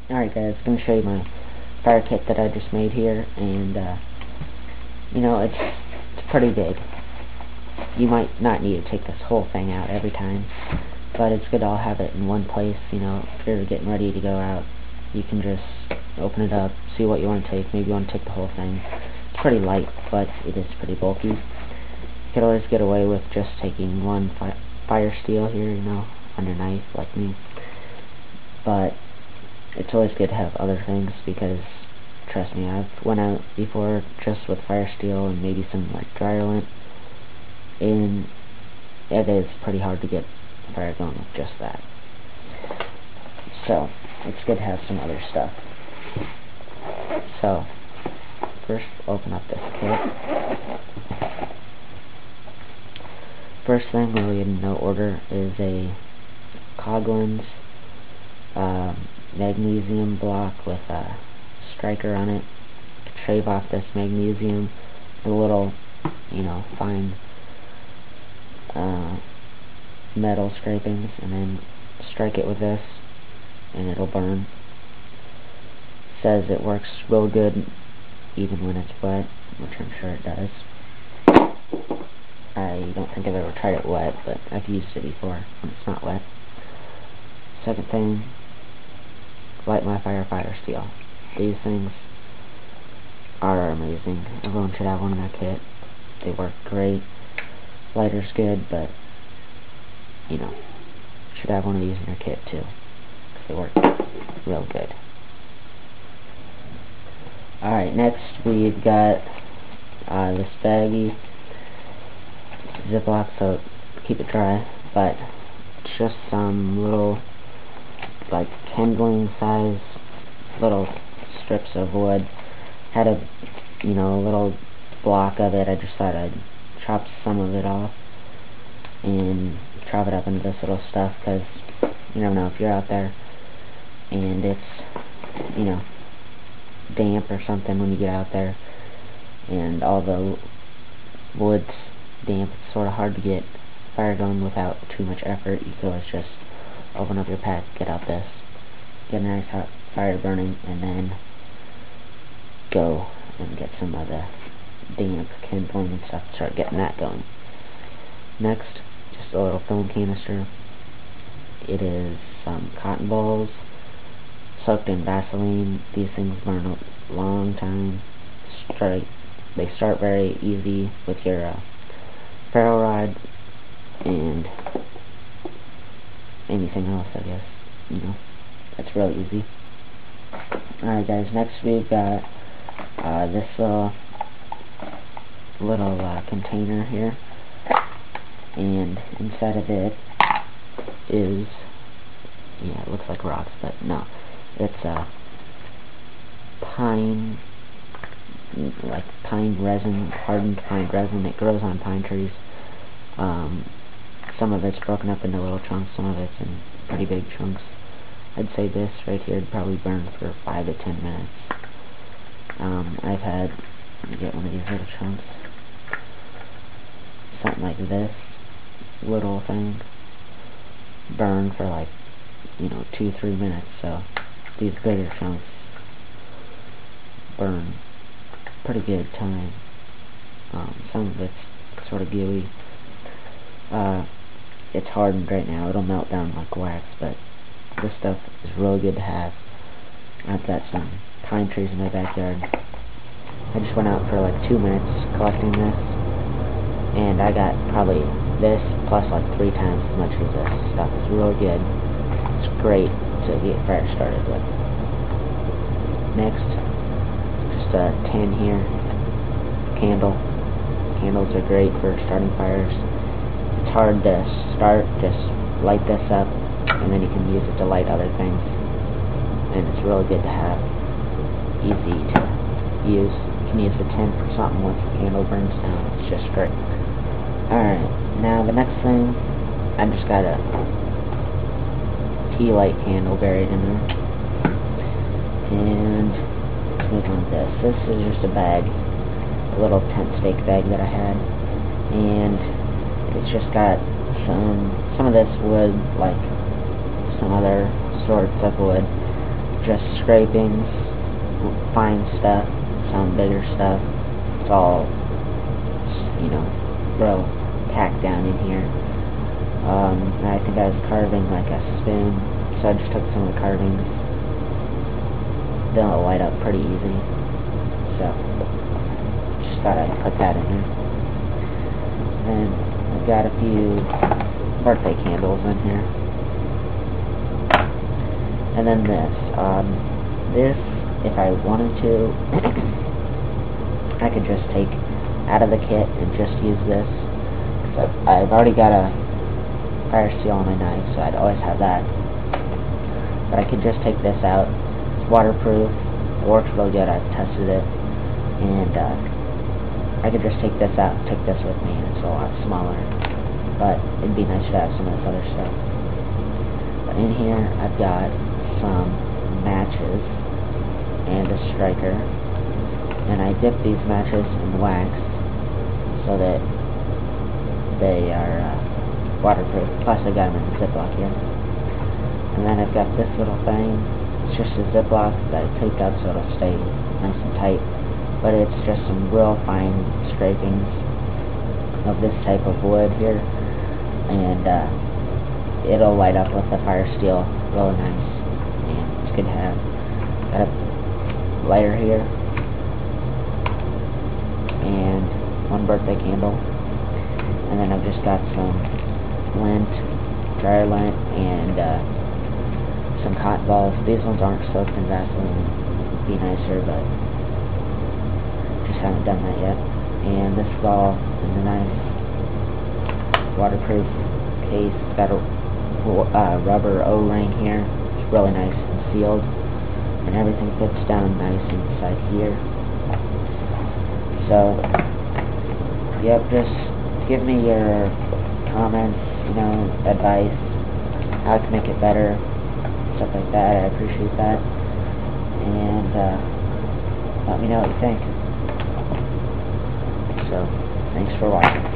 Alright guys, I'm going to show you my fire kit that I just made here, and you know, it's pretty big. You might not need to take this whole thing out every time, but it's good to all have it in one place. You know, if you're getting ready to go out, you can just open it up, see what you want to take. Maybe you want to take the whole thing. It's pretty light, but it is pretty bulky. You could always get away with just taking one fire steel here, you know, on your knife, like me. But it's always good to have other things, because trust me, I've went out before just with fire steel and maybe some like dryer lint, and it is pretty hard to get fire going with just that. So it's good to have some other stuff. So first, open up this kit. First thing, really in no order, is a Coghlan's magnesium block with a striker on it. Shave off this magnesium, a little, you know, fine metal scrapings, and then strike it with this, and it'll burn. Says it works real good even when it's wet, which I'm sure it does. I don't think I've ever tried it wet, but I've used it before when it's not wet. Second thing, light my fire steel. These things are amazing. Everyone should have one in their kit. They work great. Lighter's good, but you know, you should have one of these in your kit too, because they work real good. Alright, next we've got this baggie. Ziploc, so keep it dry, but it's just some little, like, kindling size little strips of wood. Had a, you know, a little block of it. I just thought I'd chop some of it off and chop it up into this little stuff, because you never know if you're out there and it's, you know, damp or something when you get out there, and all the wood's damp. It's sort of hard to get fire going without too much effort. You can always just open up your pack, get out this, get a nice hot fire burning, and then go and get some of the damp kindling and stuff, start getting that going. Next, just a little film canister. It is some cotton balls soaked in Vaseline. These things burn a long time. They start very easy with your ferro rod and anything else, I guess. You know, that's real easy. Alright guys, next we've got this little container here, and inside of it is, yeah, it looks like rocks, but no, it's pine, like pine resin, hardened pine resin. It grows on pine trees. Some of it's broken up into little chunks, some of it's in pretty big chunks. I'd say this right here would probably burn for 5 to 10 minutes. I've had, let me get one of these little chunks, something like this little thing, burn for like, you know, 2-3 minutes. So these bigger chunks burn pretty good time. Some of it's sort of gooey. It's hardened right now. It'll melt down like wax, but this stuff is really good to have. I've got some pine trees in my backyard. I just went out for like 2 minutes collecting this, and I got probably this plus like 3 times as much as this stuff. It's really good. It's great to get fire started with. Next, just a tin here, candle. Candles are great for starting fires. It's hard to start, just light this up, and then you can use it to light other things. And it's really good to have, easy to use. You can use the tin for something once the candle burns down. It's just great. Alright, now the next thing, I've just got a tea light candle buried in there. And let's move on to this. This is just a bag, a little tent stake bag that I had, and it's just got some of this wood, like some other sorts of wood, just scrapings, fine stuff, some bigger stuff. It's all, you know, real tacked down in here. And I think I was carving like a spoon, so I just took some of the carvings. They'll light up pretty easy, so just thought I'd put that in there. And I've got a few birthday candles in here. And then this. This, if I wanted to, I could just take out of the kit and just use this. Because I've already got a fire seal on my knife, so I'd always have that. But I could just take this out. It's waterproof. It works real good. I've tested it. And I could just take this out and take this with me, and it's a lot smaller. But it'd be nice to have some of this other stuff. But in here, I've got some matches and a striker, and I dip these matches in wax so that they are waterproof. Plus I got them in a Ziploc here. And then I've got this little thing. It's just a Ziploc that I taped up so it'll stay nice and tight, but it's just some real fine scrapings of this type of wood here, and it'll light up with the fire steel really nice. And it's good to have. Got a lighter here, and one birthday candle, and then I've just got some lint, dry lint, and some cotton balls. These ones aren't soaked in Vaseline. It'd be nicer, but just haven't done that yet. And this is all in a nice waterproof case. It's got a rubber O-ring here. It's really nice and sealed, and everything fits down nice inside here. So, yep, just give me your comments, you know, advice, how I can make it better, stuff like that. I appreciate that, and let me know what you think. So, thanks for watching.